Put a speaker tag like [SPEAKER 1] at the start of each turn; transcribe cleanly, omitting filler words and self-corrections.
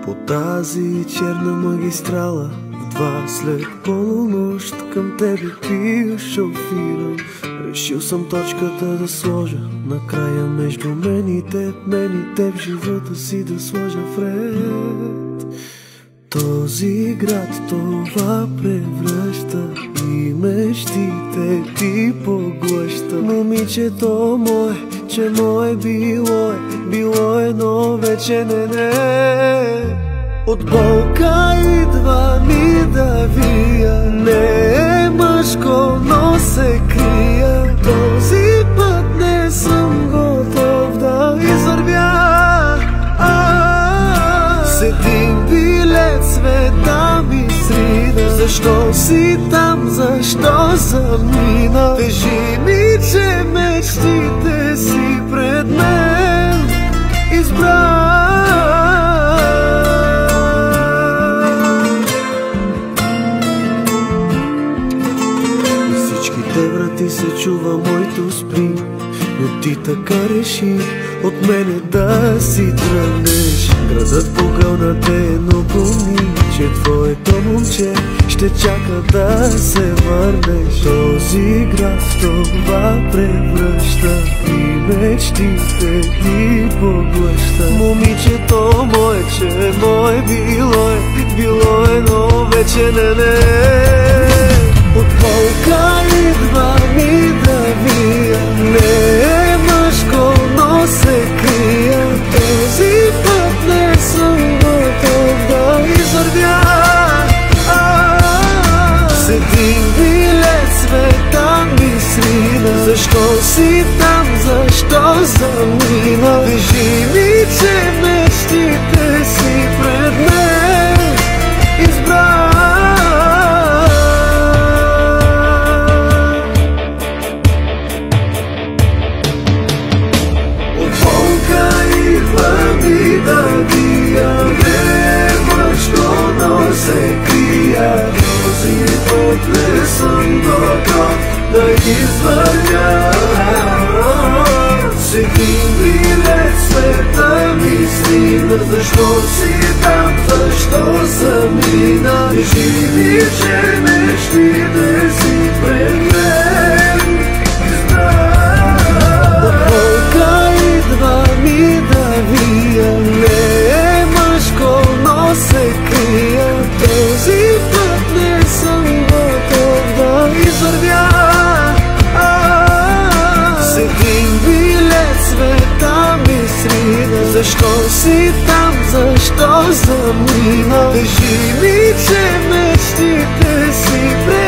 [SPEAKER 1] По тази черна магистрала в 2 след полунощ към тебе пия шофирам. Решил съм точката да сложа накрая между мен и теб в живота си да сложа вред. Този град това превръща и мечтите ти поглъща. Момичето мое, че мое било но вече не. От болка идва ми да вия, не е мъжко, но се крия. Този път не съм готов да извървя. С един билет света ми срина. Защо си там, защо замина? Кажи ми, че мечтите си пред мен избра. Врати се чува моето спри, но ти така реши от мене да си тръгнеш. Градът погълна те, но помни, че твоето момче ще чака да се върнеш. Този град това превръща и мечтите ти поглъща. Момичето мое, че мое било но вече не. От болка идва ми да вия, не е мъжко, но се крия. Този път не съм готов да извървя. С един билет света ми срина. Защо си там, защо замина? Кажи ми, че мечтите си пред мен избра. Този път не съм готов да извървя. С един билет света ми срина. Защо си там, защо замина? Кажи ми, че мечтите си пред мен избра. От болка идва ми да вия, не е мъжко, но се крия. Този път не съм готов да извървя. С един билет света ми срина. Защо си там, защо замина? Кажи ми, че мечтите си пред